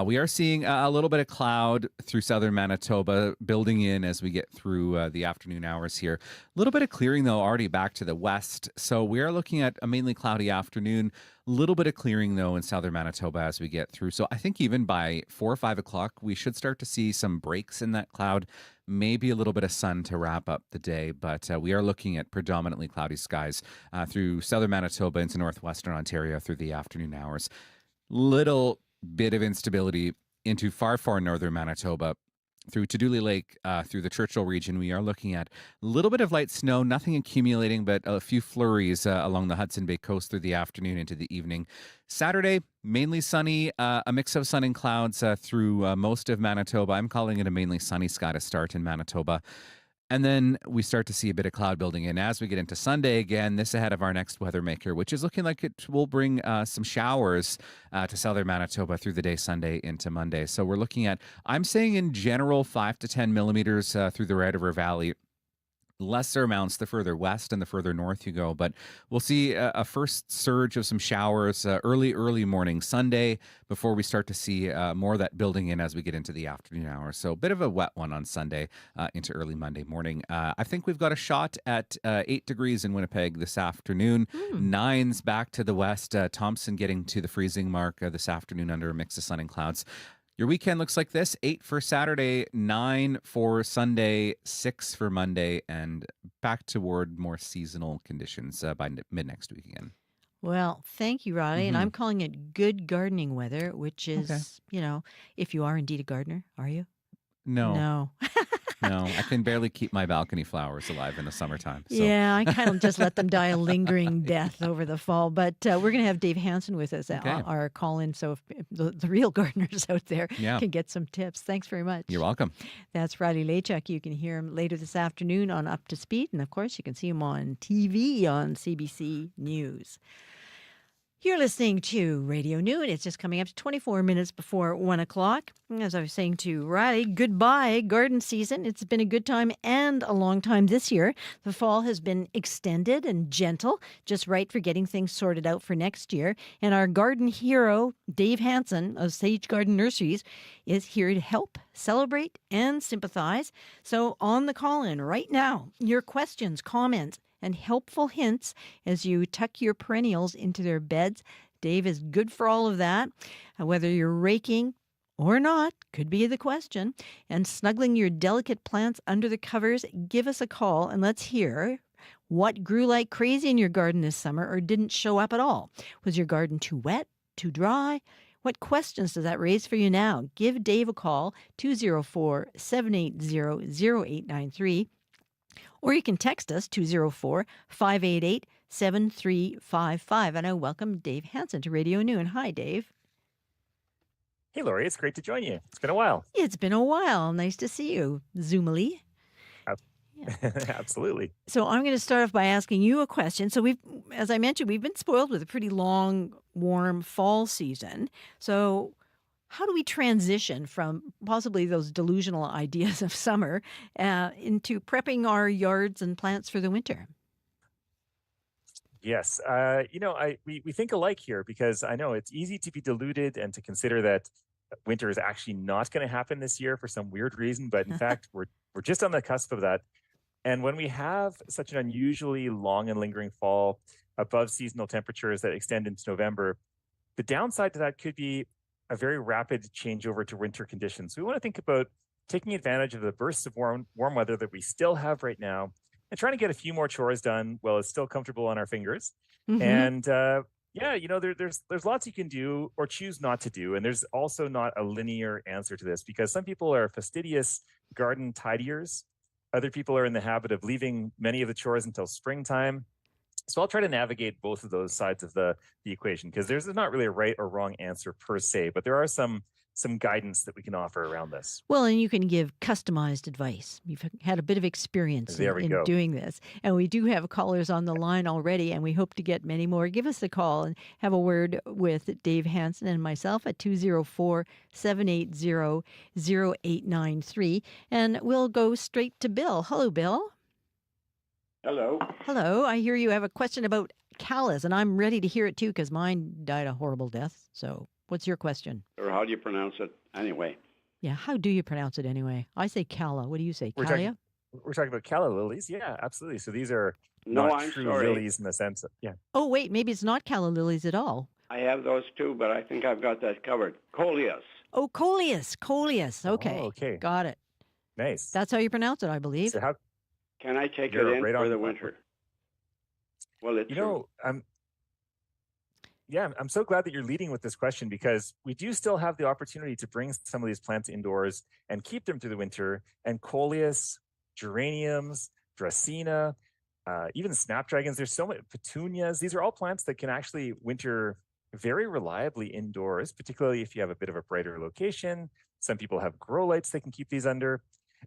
R: We are seeing a little bit of cloud through southern Manitoba building in as we get through the afternoon hours here. A little bit of clearing, though, already back to the west. So we are looking at a mainly cloudy afternoon. Little bit of clearing, though, in southern Manitoba as we get through. So I think even by 4 or 5 o'clock, we should start to see some breaks in that cloud, maybe a little bit of sun to wrap up the day. But we are looking at predominantly cloudy skies through southern Manitoba into northwestern Ontario through the afternoon hours. Little bit of instability into far northern Manitoba. Through to Dooley Lake, through the Churchill region, we are looking at a little bit of light snow, nothing accumulating, but a few flurries along the Hudson Bay coast through the afternoon into the evening. Saturday, mainly sunny, a mix of sun and clouds through most of Manitoba. I'm calling it a mainly sunny sky to start in Manitoba. And then we start to see a bit of cloud building in as we get into Sunday again, this ahead of our next weather maker, which is looking like it will bring some showers to southern Manitoba through the day Sunday into Monday. So we're looking at, I'm saying in general, 5 to 10 millimeters through the Red River Valley. Lesser amounts the further west and the further north you go, but we'll see a first surge of some showers early morning Sunday before we start to see more of that building in as we get into the afternoon hours. So a bit of a wet one on Sunday into early Monday morning. I think we've got a shot at 8 degrees in Winnipeg this afternoon. 9s back to the west. Thompson getting to the freezing mark this afternoon under a mix of sun and clouds. Your weekend looks like this: 8 for Saturday, 9 for Sunday, 6 for Monday, and back toward more seasonal conditions by mid next week again.
G: Well, thank you, Riley. And I'm calling it good gardening weather, which is, if you are indeed a gardener, are you?
R: No. No, I can barely keep my balcony flowers alive in the summertime. So.
G: Yeah, I kind of just let them die a lingering death over the fall. But we're going to have Dave Hansen with us, our call-in, so if the real gardeners out there can get some tips. Thanks very much.
R: You're welcome.
G: That's Riley Lachuk. You can hear him later this afternoon on Up to Speed. And, of course, you can see him on TV on CBC News. You're listening to Radio Noon. It's just coming up to 24 minutes before 1 o'clock. As I was saying to Riley, goodbye garden season. It's been a good time and a long time this year. The fall has been extended and gentle, just right for getting things sorted out for next year. And our garden hero, Dave Hansen of Sage Garden Nurseries, is here to help, celebrate, and sympathize. So on the call-in right now, your questions, comments, and helpful hints as you tuck your perennials into their beds. Dave is good for all of that. Whether you're raking or not, could be the question. And snuggling your delicate plants under the covers, give us a call and let's hear what grew like crazy in your garden this summer or didn't show up at all. Was your garden too wet, too dry? What questions does that raise for you now? Give Dave a call, 204-780-0893. Or you can text us, 204-588-7355. And I welcome Dave Hansen to Radio Noon. Hi, Dave.
S: Hey, Lori. It's great to join you. It's been a while.
G: It's been a while. Nice to see you, Zoomily.
S: Absolutely.
G: So I'm going to start off by asking you a question. So as I mentioned, we've been spoiled with a pretty long, warm fall season. So how do we transition from possibly those delusional ideas of summer into prepping our yards and plants for the winter?
S: Yes. We think alike here because I know it's easy to be deluded and to consider that winter is actually not going to happen this year for some weird reason. But in fact, we're just on the cusp of that. And when we have such an unusually long and lingering fall above seasonal temperatures that extend into November, the downside to that could be a very rapid changeover to winter conditions. We want to think about taking advantage of the bursts of warm weather that we still have right now and trying to get a few more chores done while it's still comfortable on our fingers.
G: Mhm.
S: And there's lots you can do or choose not to do. And there's also not a linear answer to this, because some people are fastidious garden tidiers. Other people are in the habit of leaving many of the chores until springtime. So I'll try to navigate both of those sides of the equation, because there's not really a right or wrong answer per se, but there are some guidance that we can offer around this.
G: Well, and you can give customized advice. You've had a bit of experience in doing this. And we do have callers on the line already, and we hope to get many more. Give us a call and have a word with Dave Hansen and myself at 204-780-0893. And we'll go straight to Bill. Hello, Bill.
T: Hello.
G: Hello. I hear you have a question about callus, and I'm ready to hear it too, because mine died a horrible death. So what's your question?
T: Or how do you pronounce it anyway?
G: Yeah, how do you pronounce it anyway? I say calla. What do you say? Callia?
S: We're talking about calla lilies. Yeah, absolutely. So these are
T: No,
S: not
T: I'm
S: true
T: sorry.
S: lilies in the sense of, yeah.
G: Oh, wait, maybe it's not calla lilies at all.
T: I have those too, but I think I've got that covered. Coleus.
G: Oh, coleus. Okay.
S: Oh, okay.
G: Got it.
S: Nice.
G: That's how you pronounce it, I believe.
S: So how,
T: Can I take it
S: You're
T: in
S: right
T: for
S: on
T: the
S: the
T: winter? Well, it's
S: I'm so glad that you're leading with this question, because we do still have the opportunity to bring some of these plants indoors and keep them through the winter. And coleus, geraniums, dracaena, even snapdragons, there's so many petunias. These are all plants that can actually winter very reliably indoors, particularly if you have a bit of a brighter location. Some people have grow lights they can keep these under.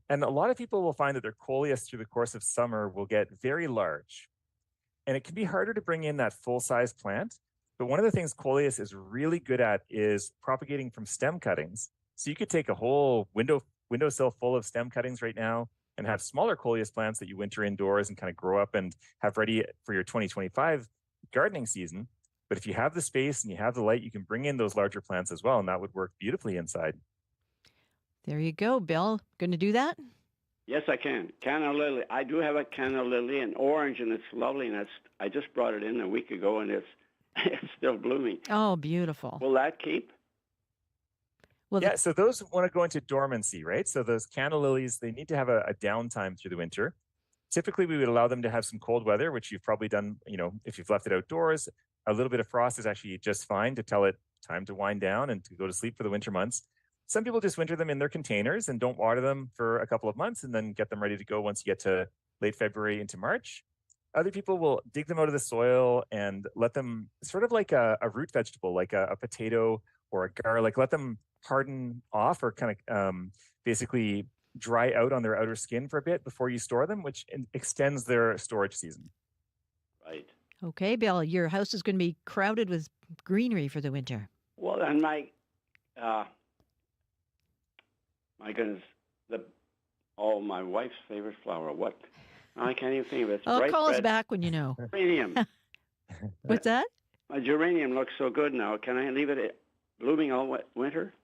S: And a lot of people will find that their coleus through the course of summer will get very large. And it can be harder to bring in that full-size plant. But one of the things coleus is really good at is propagating from stem cuttings. So you could take a whole windowsill full of stem cuttings right now and have smaller coleus plants that you winter indoors and kind of grow up and have ready for your 2025 gardening season. But if you have the space and you have the light, you can bring in those larger plants as well, and that would work beautifully inside.
G: There you go, Bill. Going to do that?
T: Yes, I can. Canna lily. I do have a canna lily in orange, and it's lovely. And I just brought it in a week ago, and it's still blooming.
G: Oh, beautiful.
T: Will that keep?
G: Well,
S: yeah, so those want to go into dormancy, right? So those canna lilies, they need to have a downtime through the winter. Typically, we would allow them to have some cold weather, which you've probably done, if you've left it outdoors. A little bit of frost is actually just fine to tell it time to wind down and to go to sleep for the winter months. Some people just winter them in their containers and don't water them for a couple of months and then get them ready to go once you get to late February into March. Other people will dig them out of the soil and let them, sort of like a root vegetable, like a potato or a garlic, let them harden off or kind of basically dry out on their outer skin for a bit before you store them, which extends their storage season.
T: Right.
G: Okay, Bill, your house is going to be crowded with greenery for the winter.
T: Well, and my goodness, my wife's favorite flower. What? I can't even think of it.
G: Oh, call us back when you know.
T: Geranium.
G: What's that?
T: My geranium looks so good now. Can I leave it blooming all winter?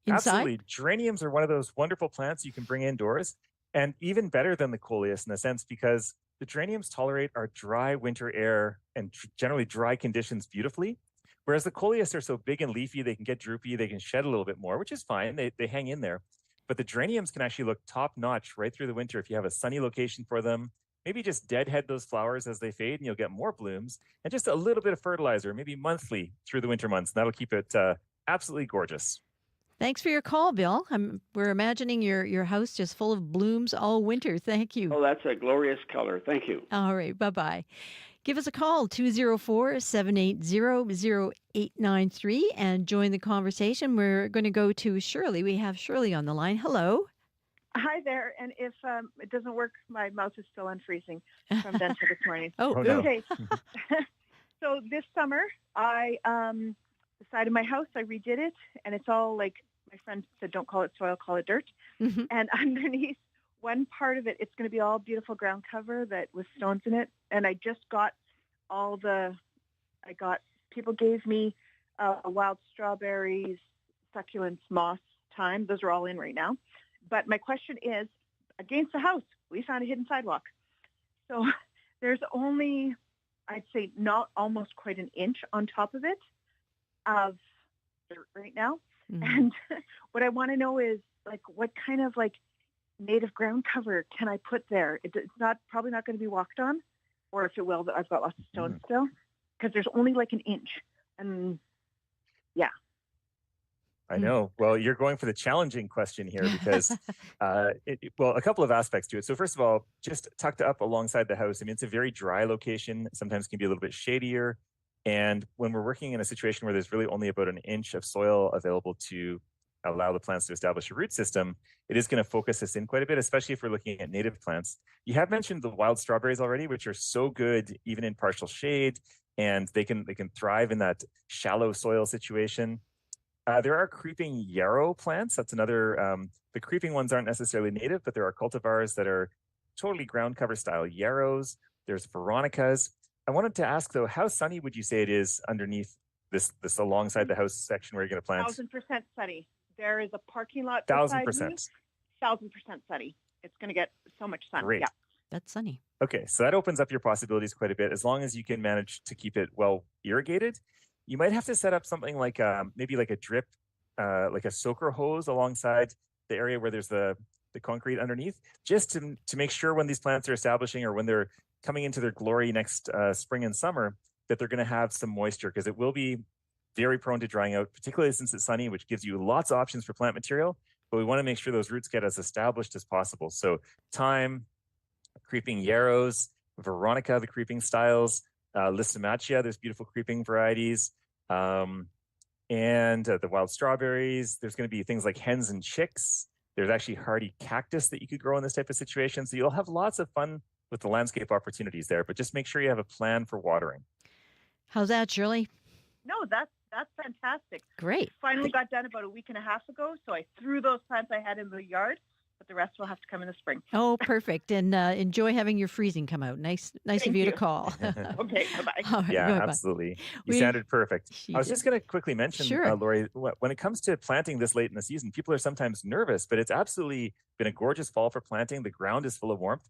G: Inside?
S: Absolutely. Geraniums are one of those wonderful plants you can bring indoors, and even better than the coleus in a sense, because the geraniums tolerate our dry winter air and generally dry conditions beautifully. Whereas the coleus are so big and leafy, they can get droopy, they can shed a little bit more, which is fine. They hang in there. But the geraniums can actually look top-notch right through the winter if you have a sunny location for them. Maybe just deadhead those flowers as they fade and you'll get more blooms. And just a little bit of fertilizer, maybe monthly through the winter months. And that'll keep it absolutely gorgeous.
G: Thanks for your call, Bill. We're imagining your house just full of blooms all winter. Thank you.
T: Oh, that's a glorious color. Thank you.
G: All right. Bye-bye. Give us a call, 204-780-0893, and join the conversation. We're going to go to Shirley. We have Shirley on the line. Hello.
U: Hi there. And if it doesn't work, my mouth is still unfreezing from Venta this morning.
G: Oh,
U: okay. So this summer, I the side of my house, I redid it, and it's all like my friend said, don't call it soil, call it dirt.
G: Mm-hmm.
U: And underneath one part of it, it's going to be all beautiful ground cover that with stones in it. And I just got people gave me wild strawberries, succulents, moss, thyme. Those are all in right now. But my question is, against the house, we found a hidden sidewalk. So there's only, I'd say, not almost quite an inch on top of it of dirt right now.
G: Mm-hmm.
U: And what I want to know is, like, what kind of, like, native ground cover can I put there? It's probably not going to be walked on, or if it will, I've got lots of stones still, because there's only like an inch. And yeah.
S: I know. Well, you're going for the challenging question here because, a couple of aspects to it. So first of all, just tucked up alongside the house. I mean, it's a very dry location. Sometimes can be a little bit shadier. And when we're working in a situation where there's really only about an inch of soil available to allow the plants to establish a root system, it is going to focus us in quite a bit, especially if we're looking at native plants. You have mentioned the wild strawberries already, which are so good even in partial shade, and they can thrive in that shallow soil situation. There are creeping yarrow plants. That's another, the creeping ones aren't necessarily native, but there are cultivars that are totally ground cover style yarrows. There's veronicas. I wanted to ask though, how sunny would you say it is underneath this alongside the house section where you're going to plant?
U: 1,000% sunny. There is a parking lot.
S: 1,000%.
U: 1,000% sunny. It's going to get so much sun.
S: Great.
U: Yeah.
G: That's sunny.
S: Okay, so that opens up your possibilities quite a bit. As long as you can manage to keep it well irrigated, you might have to set up something like maybe like a drip, like a soaker hose alongside the area where there's the concrete underneath, just to make sure when these plants are establishing or when they're coming into their glory next spring and summer, that they're going to have some moisture, because it will be very prone to drying out, particularly since it's sunny, which gives you lots of options for plant material. But we want to make sure those roots get as established as possible. So thyme, creeping yarrows, veronica, the creeping styles, Lystomachia, there's beautiful creeping varieties, and the wild strawberries. There's going to be things like hens and chicks. There's actually hardy cactus that you could grow in this type of situation. So you'll have lots of fun with the landscape opportunities there, but just make sure you have a plan for watering.
G: How's that, Shirley?
U: No, that's fantastic.
G: Great.
U: Finally got done about a week and a half ago, so I threw those plants I had in the yard, but the rest will have to come in the spring.
G: Oh, perfect. And enjoy having your freezing come out. Nice of you to call.
U: Okay, bye-bye.
G: All right,
S: Yeah,
G: bye-bye.
S: absolutely. You sounded perfect. I was just going to quickly mention,
G: Sure.
S: Lori, when it comes to planting this late in the season, people are sometimes nervous, but it's absolutely been a gorgeous fall for planting. The ground is full of warmth.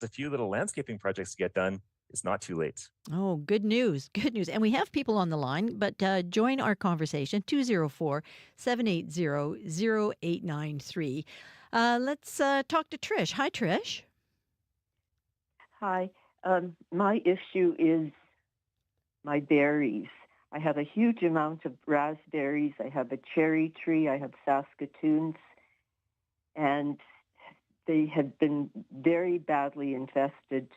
S: A few little landscaping projects to get done. It's not too late.
G: Oh, good news. Good news. And we have people on the line, but join our conversation, 204-780-0893. Let's talk to Trish. Hi, Trish.
B: Hi. My issue is my berries. I have a huge amount of raspberries. I have a cherry tree. I have Saskatoons. And they have been very badly infested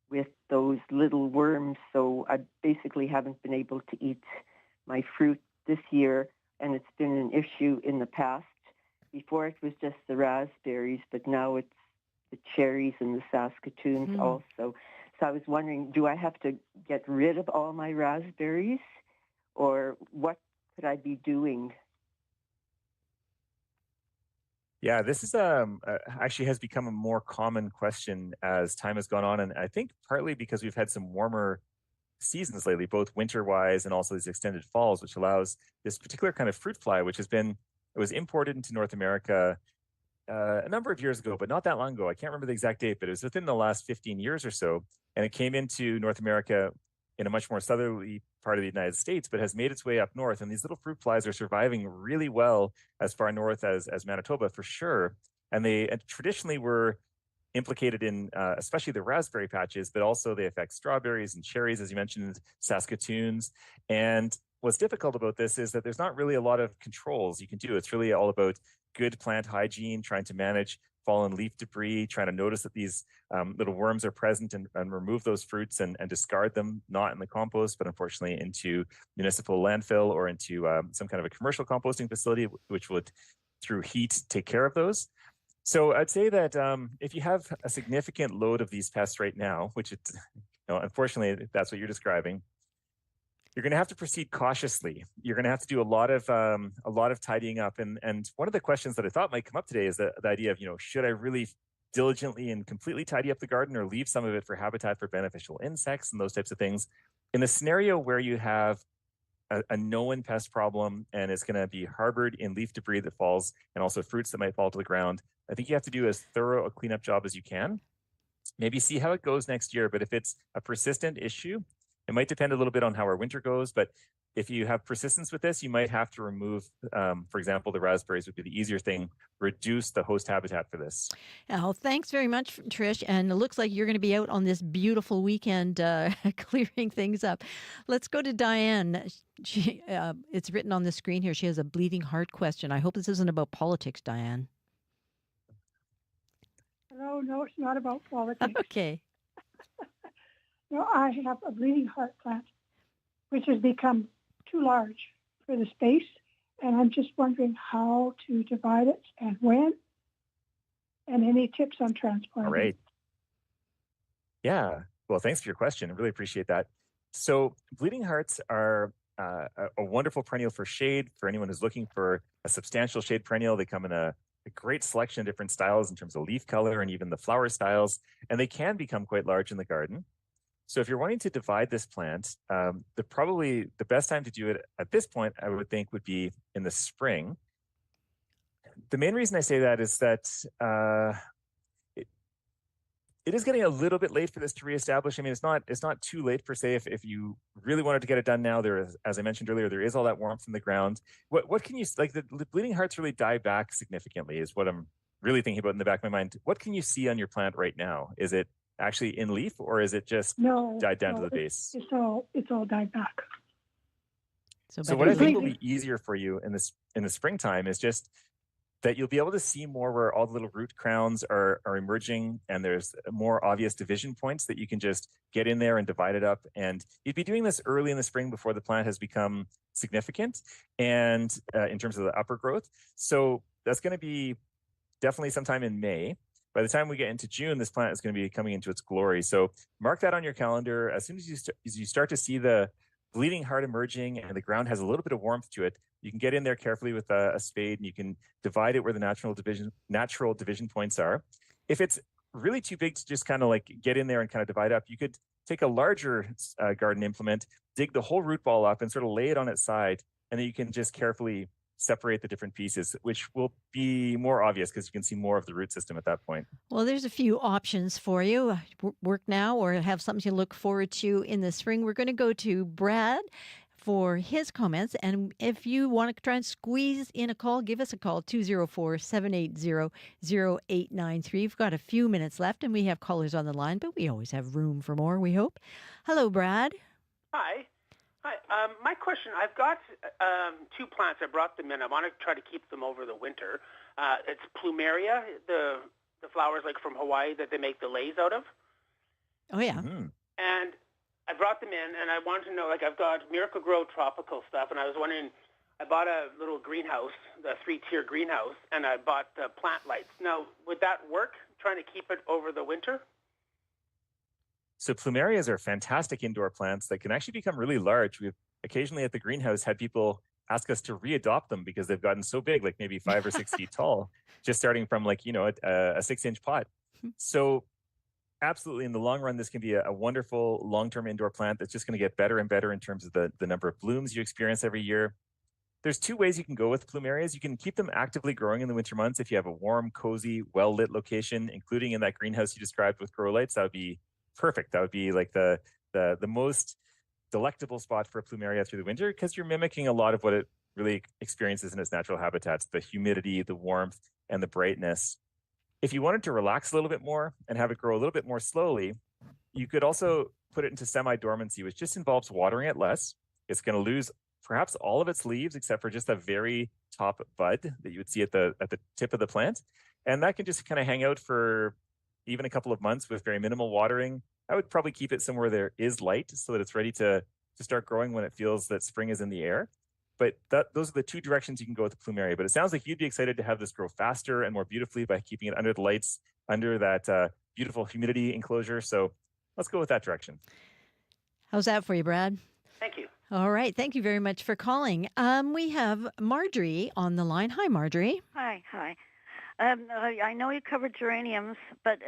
B: with those little worms, so I basically haven't been able to eat my fruit this year, and it's been an issue in the past. Before it was just the raspberries, but now it's the cherries and the Saskatoons also. So I was wondering, do I have to get rid of all my raspberries, or what could I be doing?
S: Yeah, this is actually has become a more common question as time has gone on, and I think partly because we've had some warmer seasons lately, both winter-wise and also these extended falls, which allows this particular kind of fruit fly, which it was imported into North America a number of years ago, but not that long ago. I can't remember the exact date, but it was within the last 15 years or so, and it came into North America in a much more southerly part of the United States, but has made its way up north. And these little fruit flies are surviving really well as far north as Manitoba for sure. And they traditionally were implicated in especially the raspberry patches, but also they affect strawberries and cherries, as you mentioned, Saskatoons. And what's difficult about this is that there's not really a lot of controls you can do. It's really all about good plant hygiene, trying to manage fallen leaf debris, trying to notice that these little worms are present and remove those fruits and discard them, not in the compost, but unfortunately into municipal landfill or into some kind of a commercial composting facility, which would, through heat, take care of those. So I'd say that if you have a significant load of these pests right now, which unfortunately that's what you're describing, you're going to have to proceed cautiously. You're going to have to do a lot of tidying up. And one of the questions that I thought might come up today is the idea of, should I really diligently and completely tidy up the garden or leave some of it for habitat for beneficial insects and those types of things? In the scenario where you have a known pest problem and it's going to be harbored in leaf debris that falls and also fruits that might fall to the ground, I think you have to do as thorough a cleanup job as you can. Maybe see how it goes next year. But if it's a persistent issue, it might depend a little bit on how our winter goes, but if you have persistence with this, you might have to remove, for example, the raspberries would be the easier thing, reduce the host habitat for this.
G: Oh, thanks very much, Trish. And it looks like you're going to be out on this beautiful weekend clearing things up. Let's go to Diane. It's written on the screen here. She has a bleeding heart question. I hope this isn't about politics, Diane.
E: No, it's not about politics.
G: Okay.
E: No, I have a bleeding heart plant, which has become too large for the space, and I'm just wondering how to divide it and when, and any tips on transport.
S: All right. Yeah. Well, thanks for your question. I really appreciate that. So bleeding hearts are a wonderful perennial for shade. For anyone who's looking for a substantial shade perennial, they come in a great selection of different styles in terms of leaf color and even the flower styles, and they can become quite large in the garden. So if you're wanting to divide this plant, probably the best time to do it at this point, I would think, would be in the spring. The main reason I say that is that it is getting a little bit late for this to reestablish. I mean, it's not too late per se. If you really wanted to get it done now, there is, as I mentioned earlier, there is all that warmth in the ground. What can you, like, the bleeding hearts really die back significantly is what I'm really thinking about in the back of my mind. What can you see on your plant right now? Is it actually in leaf, or is it just died down to the base?
E: It's all died back.
S: So what I think will be easier for you in the springtime is just that you'll be able to see more where all the little root crowns are emerging, and there's more obvious division points that you can just get in there and divide it up. And you'd be doing this early in the spring before the plant has become significant and in terms of the upper growth. So that's going to be definitely sometime in May. By the time we get into June, this plant is going to be coming into its glory. So mark that on your calendar. As soon as you start to see the bleeding heart emerging and the ground has a little bit of warmth to it, you can get in there carefully with a spade, and you can divide it where the natural division points are. If it's really too big to just kind of like get in there and kind of divide up, you could take a larger garden implement, dig the whole root ball up and sort of lay it on its side, and then you can just carefully separate the different pieces, which will be more obvious because you can see more of the root system at that point.
G: Well, there's a few options for you. Work now or have something to look forward to in the spring. We're going to go to Brad for his comments. And if you want to try and squeeze in a call, give us a call, 204-780-0893. We've got a few minutes left and we have callers on the line, but we always have room for more, we hope. Hello, Brad.
V: Hi. My question, I've got two plants. I brought them in. I want to try to keep them over the winter. It's plumeria, the flowers like from Hawaii that they make the leis out of.
G: Oh, yeah.
V: Mm-hmm. And I brought them in, and I wanted to know, like, I've got Miracle Grow tropical stuff, and I was wondering, I bought a little greenhouse, the 3-tier greenhouse, and I bought the plant lights. Now, would that work, trying to keep it over the winter?
S: So plumerias are fantastic indoor plants that can actually become really large. We've occasionally at the greenhouse had people ask us to readopt them because they've gotten so big, like maybe 5 or 6 feet tall, just starting from like, a 6-inch pot. So absolutely, in the long run, this can be a wonderful long-term indoor plant that's just going to get better and better in terms of the number of blooms you experience every year. There's 2 ways you can go with plumerias. You can keep them actively growing in the winter months if you have a warm, cozy, well-lit location, including in that greenhouse you described with grow lights. That would be perfect. That would be like the most delectable spot for a plumeria through the winter because you're mimicking a lot of what it really experiences in its natural habitats, the humidity, the warmth, and the brightness. If you wanted to relax a little bit more and have it grow a little bit more slowly, you could also put it into semi-dormancy, which just involves watering it less. It's going to lose perhaps all of its leaves except for just a very top bud that you would see at the tip of the plant. And that can just kind of hang out for even a couple of months with very minimal watering. I would probably keep it somewhere there is light so that it's ready to start growing when it feels that spring is in the air. But those are the 2 directions you can go with the plumeria. But it sounds like you'd be excited to have this grow faster and more beautifully by keeping it under the lights, under that beautiful humidity enclosure. So let's go with that direction.
G: How's that for you, Brad?
V: Thank you.
G: All right. Thank you very much for calling. We have Marjorie on the line. Hi, Marjorie.
W: Hi. I know you covered geraniums, but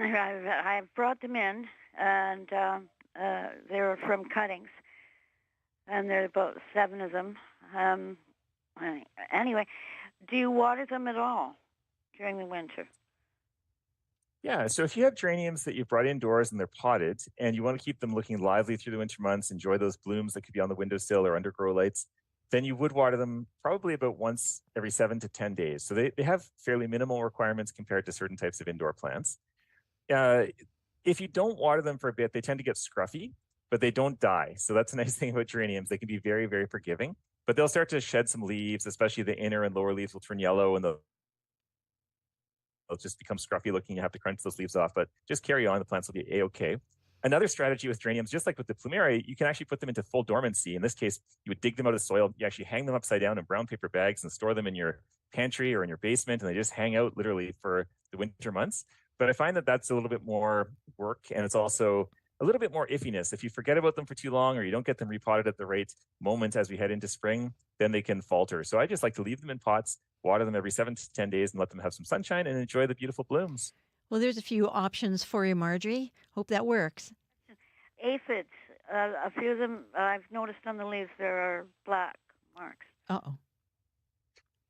W: I brought them in, and they were from cuttings, and there are about 7 of them. Anyway, do you water them at all during the winter?
S: Yeah, so if you have geraniums that you've brought indoors and they're potted and you want to keep them looking lively through the winter months, enjoy those blooms that could be on the windowsill or under grow lights, then you would water them probably about once every 7 to 10 days. So they have fairly minimal requirements compared to certain types of indoor plants. If you don't water them for a bit, they tend to get scruffy, but they don't die. So that's a nice thing about geraniums. They can be very, very forgiving, but they'll start to shed some leaves, especially the inner and lower leaves will turn yellow and they'll just become scruffy looking. You have to crunch those leaves off, but just carry on. The plants will be A-okay. Another strategy with geraniums, just like with the plumeria, you can actually put them into full dormancy. In this case, you would dig them out of the soil. You actually hang them upside down in brown paper bags and store them in your pantry or in your basement, and they just hang out literally for the winter months. But I find that that's a little bit more work, and it's also a little bit more iffiness. If you forget about them for too long or you don't get them repotted at the right moment as we head into spring, then they can falter. So I just like to leave them in pots, water them every 7 to 10 days and let them have some sunshine and enjoy the beautiful blooms.
G: Well, there's a few options for you, Marjorie. Hope that works.
W: Aphids, a few of them, I've noticed on the leaves there are black marks.
G: Uh-oh.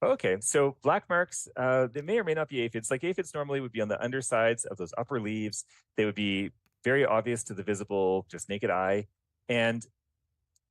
S: Okay, so black marks, they may or may not be aphids. Like aphids normally would be on the undersides of those upper leaves. They would be very obvious to the visible, just naked eye. And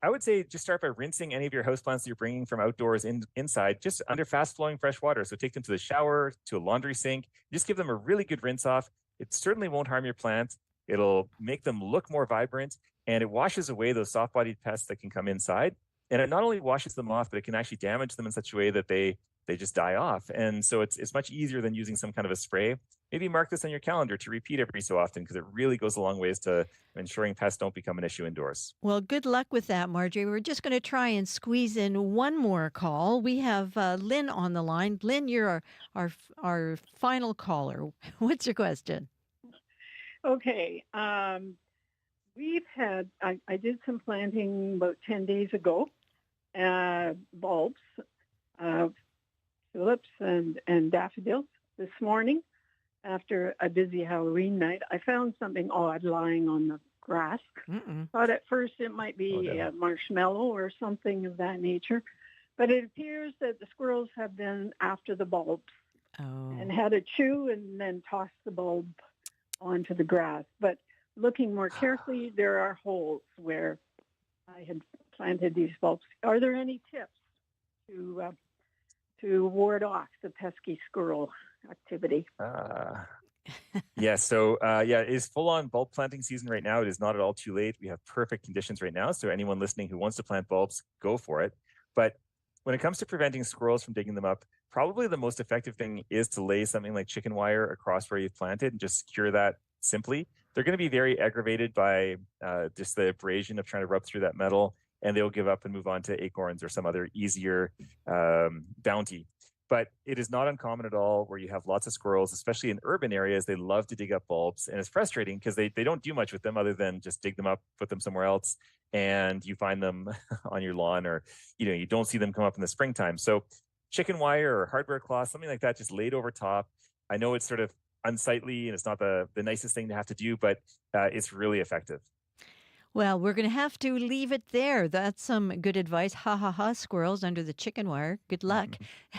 S: I would say just start by rinsing any of your houseplants that you're bringing from outdoors inside, just under fast flowing fresh water. So take them to the shower, to a laundry sink, just give them a really good rinse off. It certainly won't harm your plants. It'll make them look more vibrant, and it washes away those soft-bodied pests that can come inside. And it not only washes them off, but it can actually damage them in such a way that they just die off. And so it's much easier than using some kind of a spray. Maybe mark this on your calendar to repeat every so often, because it really goes a long ways to ensuring pests don't become an issue indoors.
G: Well, good luck with that, Marjorie. We're just going to try and squeeze in one more call. We have Lynn on the line. Lynn, you're our final caller. What's your question?
A: Okay. We've had, I did some planting about 10 days ago, bulbs, tulips and daffodils. This morning, after a busy Halloween night, I found something odd lying on the grass. Thought at first it might be a marshmallow or something of that nature, but it appears that the squirrels have been after the bulbs and had a chew and then tossed the bulb onto the grass. But looking more carefully, there are holes where I had planted these bulbs. Are there any tips to ward off the pesky squirrel activity?
S: Yeah, so it is full-on bulb planting season right now. It is not at all too late. We have perfect conditions right now. So anyone listening who wants to plant bulbs, go for it. But when it comes to preventing squirrels from digging them up, probably the most effective thing is to lay something like chicken wire across where you've planted and just secure that simply. They're going to be very aggravated by just the abrasion of trying to rub through that metal, and they'll give up and move on to acorns or some other easier bounty. But it is not uncommon at all where you have lots of squirrels, especially in urban areas. They love to dig up bulbs, and it's frustrating because they don't do much with them other than just dig them up, put them somewhere else, and you find them on your lawn, or you don't see them come up in the springtime. So chicken wire or hardware cloth, something like that, just laid over top. I know it's sort of unsightly and it's not the nicest thing to have to do, but it's really effective.
G: Well, we're going to have to leave it there. That's some good advice. Ha, ha, ha, squirrels under the chicken wire. Good luck.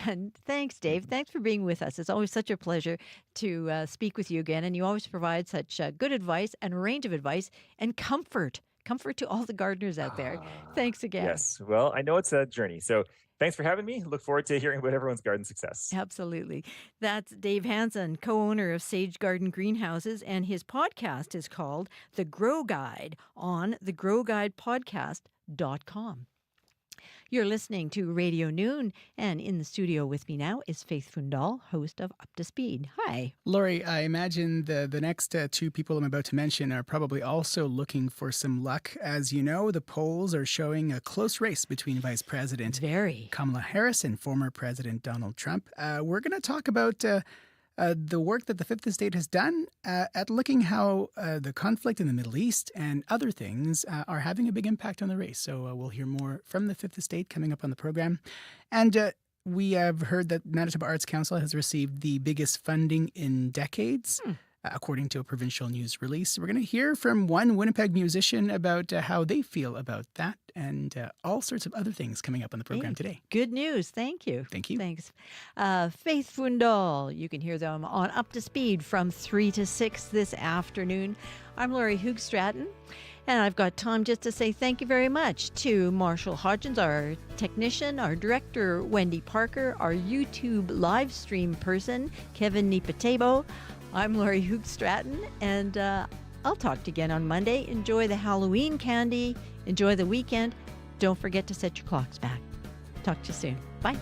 G: And thanks, Dave. Thanks for being with us. It's always such a pleasure to speak with you again. And you always provide such good advice and range of advice and comfort. Comfort to all the gardeners out there. Thanks again.
S: Yes. Well, I know it's a journey. So thanks for having me. Look forward to hearing about everyone's garden success.
G: Absolutely. That's Dave Hansen, co-owner of Sage Garden Greenhouses, and his podcast is called The Grow Guide on thegrowguidepodcast.com. You're listening to Radio Noon, and in the studio with me now is Faith Fundal, host of Up to Speed. Hi.
F: Lori, I imagine the next two people I'm about to mention are probably also looking for some luck. As you know, the polls are showing a close race between Vice President Kamala Harris and former President Donald Trump. We're going to talk about the work that the Fifth Estate has done at looking how the conflict in the Middle East and other things are having a big impact on the race. So we'll hear more from the Fifth Estate coming up on the program. And we have heard that Manitoba Arts Council has received the biggest funding in decades, according to a provincial news release. We're going to hear from one Winnipeg musician about how they feel about that and all sorts of other things coming up on the program today.
G: Good news. Thank you.
F: Thank you.
G: Thanks. Faith Fundal. You can hear them on Up to Speed from 3 to 6 this afternoon. I'm Laurie Hoogstraten. And I've got time just to say thank you very much to Marshall Hodgins, our technician, our director, Wendy Parker, our YouTube live stream person, Kevin Nipatebo. I'm Laurie Hoogstraten, and I'll talk to you again on Monday. Enjoy the Halloween candy. Enjoy the weekend. Don't forget to set your clocks back. Talk to you soon. Bye.